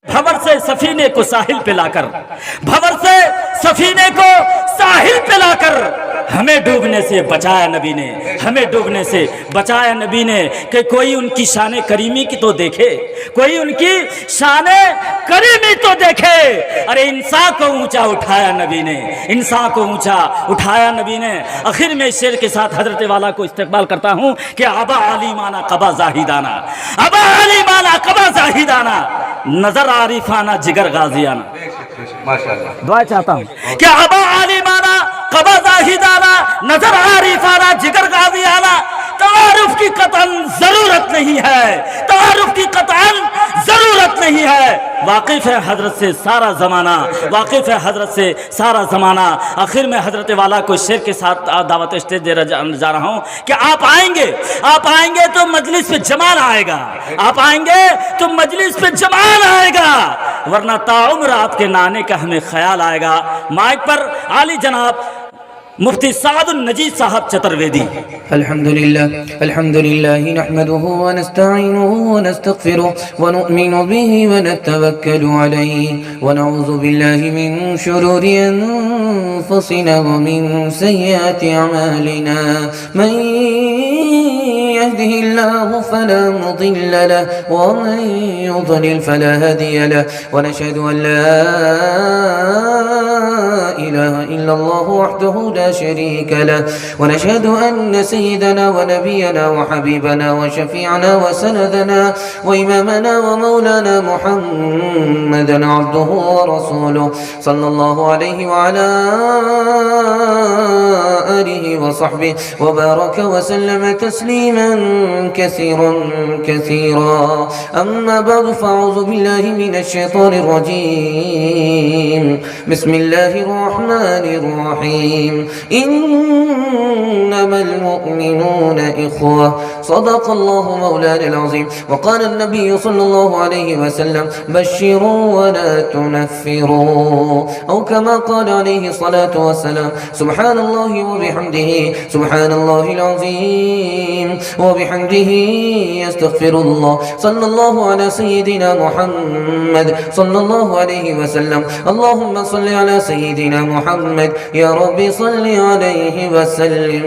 भंवर से सफीने को साहिल पे लाकर, भंवर से सफीने को साहिल पे लाकर हमें डूबने से बचाया नबी ने, हमें डूबने से बचाया नबी ने। कि कोई उनकी शान करीमी की तो देखे, कोई उनकी शान करीमी तो देखे। अरे इंसान को ऊंचा उठाया नबी ने, इंसान को ऊंचा उठाया नबी ने। आखिर में शेर के साथ हजरत वाला को इस्तकबाल करता हूँ कि अबा अली माना कबा जाहिदाना, अबा अली माना कबा जाहिदाना, नजर आरिफाना जिगर गाजियाना। माशाअल्लाह दुआ चाहता हूँ कि अबा अली माना कबा जाहिदाना, नजर आरिफाना जिगर गाजियाना। तारुफ की कतन जरूरत नहीं है, तारुफ की कतन जरूरत नहीं है। वाकिफ है हजरत से सारा जमाना, वाकिफ है हजरत से सारा जमाना। आखिर में हजरत वाला को शेर के साथ दावत स्टेज दे जा रहा हूँ कि आप आएंगे तो मजलिस पे जमाल आएगा, आप आएंगे तो मजलिस पे जमाल आएगा, वरना ताउम्र आपके नाने का हमें ख्याल आएगा। माइक पर आली जनाब मुफ्ती सादुन नजीद साहब चतुर्वेदी। अल्हम्दुलिल्लाह नहमदुहु व नस्तईनुहु व नस्तगफिरुहु व नु'मिनु बिही व नतवक्कलु अलैहि व नऊज़ु बिल्लाहि मिन शुरूरि अनफुसिना व मिन सय्यिआति अमालिना। मन यहदिहिल्लाहु फला मुदिल्ल लहु व मन युद्लिल फला हादिय लहु व नशहदु अन ला इलाहा इल्लल्लाहु वहदहु ला शरीक लहु व नशहदु अन्न सय्यदना व नबियना व हबीबना व शफीअना व सनदना व इमामना व मौलाना मुहम्मदन अब्दुहु व रसूलुहु सल्लल्लाहु अलैहि व अला आलिहि व सहबिहि व बारक व सल्लम तस्लीमन कसीरन कसीरा। अम्मा बाद फअऊज़ु बिल्लाहि मिनश शैतानिर रजीम। बिस्मिल्लाहिर रहमानिर रहीम। इन्नमल मुमिनूना इख्वा। सदक़ल्लाहु मौलाना अज़ीम। व क़ाल अन्नबी सल्लल्लाहु अलैहि वसल्लम बश्शिरू व ला तुनफ्फिरू। औ कमा क़ाल अलैहि सलातु वस्सलाम। सुब्हानल्लाहि व बिहम्दिही, सुब्हानल्लाहिल अज़ीम व बिहम्दिही अस्तग़फिरुल्लाह। सल्लल्लाहु अला सय्यिदिना मुहम्मद सल्लल्लाहु अलैहि वसल्लम। अल्लाहुम्मा सल्लि अला सय्यिदिना मुहम्मद या रब्बी सल्लि अलैहि वसल्लिम।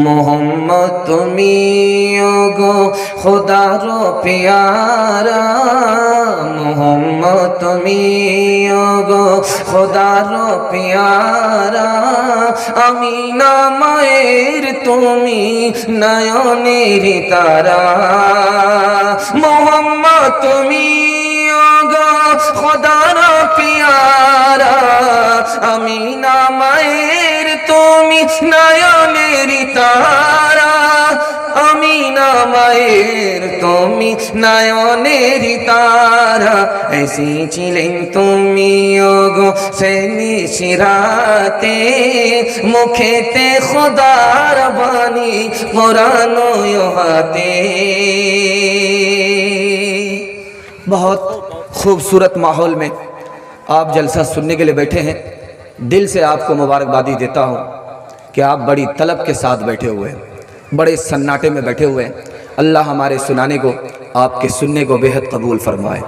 मोहम्मद तुमी गो खुदारो प्यारा, मोहम्मद तुमी गो खुदारो प्यारा। आमीना माয়ের তুমি নয়নের তারা, মোহাম্মদ তুমি গো খোদার প্যারা। আমিনা মায়ের তুমি নয়নের তারা, আমিনা মায়ের তুমি নয়নের তারা। এসেছিলেন তুমি ওগো সেনি শিরাতে, মুখেতে খোদার বাণী কোরআন হাতে। बहुत खूबसूरत माहौल में आप जलसा सुनने के लिए बैठे हैं। दिल से आपको मुबारकबादी देता हूँ कि आप बड़ी तलब के साथ बैठे हुए हैं, बड़े सन्नाटे में बैठे हुए हैं। अल्लाह हमारे सुनाने को, आपके सुनने को बेहद कबूल फरमाए।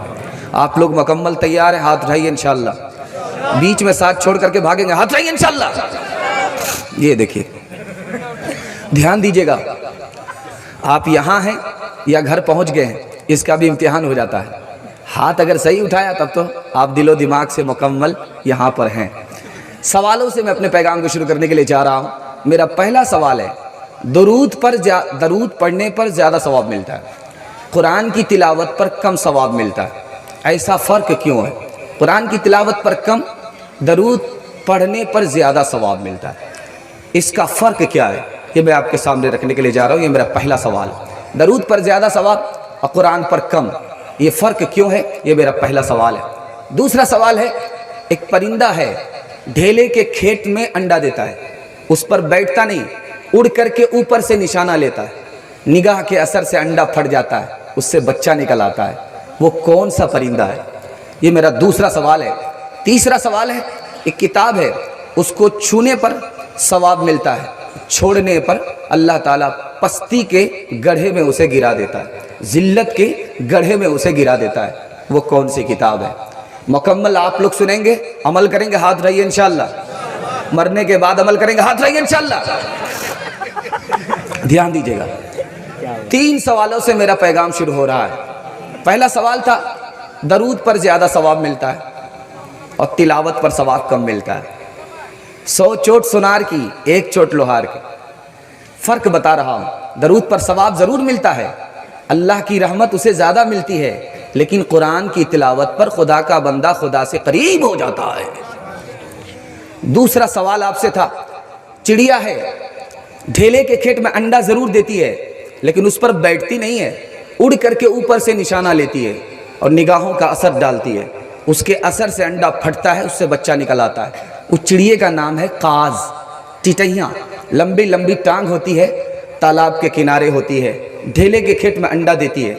आप लोग मुकम्मल तैयार हैं? हाथ उठाइए इंशाअल्लाह। बीच में साथ छोड़ करके भागेंगे, हाथ उठाइए इंशाअल्लाह। ये देखिए, ध्यान दीजिएगा, आप यहाँ हैं या घर पहुँच गए हैं, इसका भी इम्तिहान हो जाता है। हाथ अगर सही उठाया तब तो आप दिलो दिमाग से मुकम्मल यहाँ पर हैं। सवालों से मैं अपने पैगाम को शुरू करने के लिए चाह रहा हूँ। मेरा पहला सवाल है, दरूद पढ़ने पर ज़्यादा सवाब मिलता है, कुरान की तिलावत पर कम सवाब मिलता है, ऐसा फ़र्क क्यों है? कुरान की तिलावत पर कम, दरूद पढ़ने पर ज़्यादा सवाब मिलता है, इसका फ़र्क क्या है? ये मैं आपके सामने रखने के लिए जा रहा हूँ। ये मेरा पहला सवाल है, दरूद पर ज़्यादा सवाब और कुरान पर कम, ये फ़र्क क्यों है? ये मेरा पहला सवाल है। दूसरा सवाल है, एक परिंदा है, ढेले के खेत में अंडा देता है, उस पर बैठता नहीं, उड़ करके ऊपर से निशाना लेता है, निगाह के असर से अंडा फट जाता है, उससे बच्चा निकल आता है, वो कौन सा परिंदा है? ये मेरा दूसरा सवाल है। तीसरा सवाल है, एक किताब है, उसको छूने पर सवाब मिलता है, छोड़ने पर अल्लाह ताला पस्ती के गड्ढे में उसे गिरा देता है, जिल्लत के गड्ढे में उसे गिरा देता है, وہ کون سی کتاب ہے؟ مکمل آپ لوگ سنیں گے، عمل کریں گے، ہاتھ رہیے انشاءاللہ، مرنے کے بعد عمل کریں گے، ہاتھ رہیے انشاءاللہ۔ دھیان دیجیے گا، 3 سوالوں سے میرا پیغام شروع ہو رہا ہے۔ پہلا سوال تھا درود پر زیادہ ثواب ملتا ہے اور تلاوت پر ثواب کم ملتا ہے۔ 100 چوٹ سنار کی، 1 چوٹ لوہار کی، فرق بتا رہا ہوں۔ درود پر ثواب ضرور ملتا ہے، اللہ کی رحمت اسے زیادہ ملتی ہے، لیکن قرآن کی تلاوت پر خدا کا بندہ خدا سے قریب ہو جاتا ہے۔ دوسرا سوال آپ سے تھا، چڑیا ہے، ڈھیلے کے کھیت میں انڈا ضرور دیتی ہے لیکن اس پر بیٹھتی نہیں ہے، اڑ کر کے اوپر سے نشانہ لیتی ہے اور نگاہوں کا اثر ڈالتی ہے، اس کے اثر سے انڈا پھٹتا ہے، اس سے بچہ نکل آتا ہے۔ اس چڑیے کا نام ہے قاز، ٹٹیاں، لمبی لمبی ٹانگ ہوتی ہے، تالاب کے کنارے ہوتی ہے، ڈھیلے کے کھیت میں انڈا دیتی ہے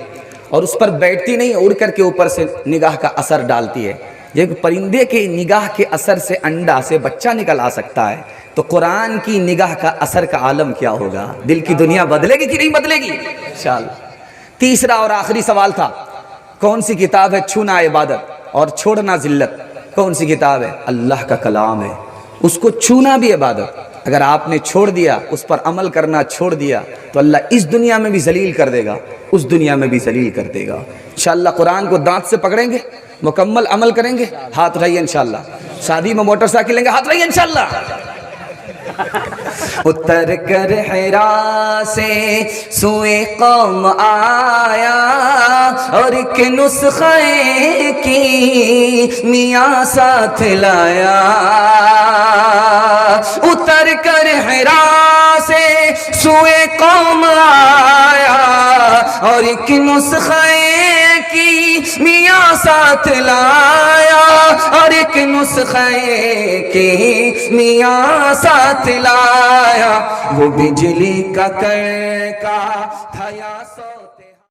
اور اس پر بیٹھتی نہیں، اڑ کر کے اوپر سے نگاہ کا اثر ڈالتی ہے۔ جب پرندے کے نگاہ کے اثر سے انڈا سے بچہ نکل آ سکتا ہے تو قرآن کی نگاہ کا اثر کا عالم کیا ہوگا؟ دل کی دنیا بدلے گی کہ نہیں بدلے گی؟ انشاءاللہ۔ تیسرا اور آخری سوال تھا، کون سی کتاب ہے چھونا عبادت اور چھوڑنا ذلت؟ کون سی کتاب ہے؟ اللہ کا کلام ہے، اس کو چھونا بھی عبادت۔ اگر آپ نے چھوڑ دیا، اس پر عمل کرنا چھوڑ دیا تو اللہ اس دنیا میں بھی ذلیل کر دے گا، اس دنیا میں بھی ذلیل کر دے گا۔ انشاءاللہ قرآن کو دانت سے پکڑیں گے، مکمل عمل کریں گے، ہاتھ اٹھائیے انشاءاللہ۔ شادی میں موٹر سائیکل لیں گے، ہاتھ اٹھائیے انشاءاللہ۔ اتر کر حرا سے سوئے قوم آیا اور ایک نسخے کی میاں ساتھ لایا۔ اتر کر حرا سے سوئے قوم آیا اور ایک نسخے کی میاں ساتھ لایا، اور ایک نسخے کی میاں ساتھ لایا، وہ بجلی کا کڑکا تھا یا سو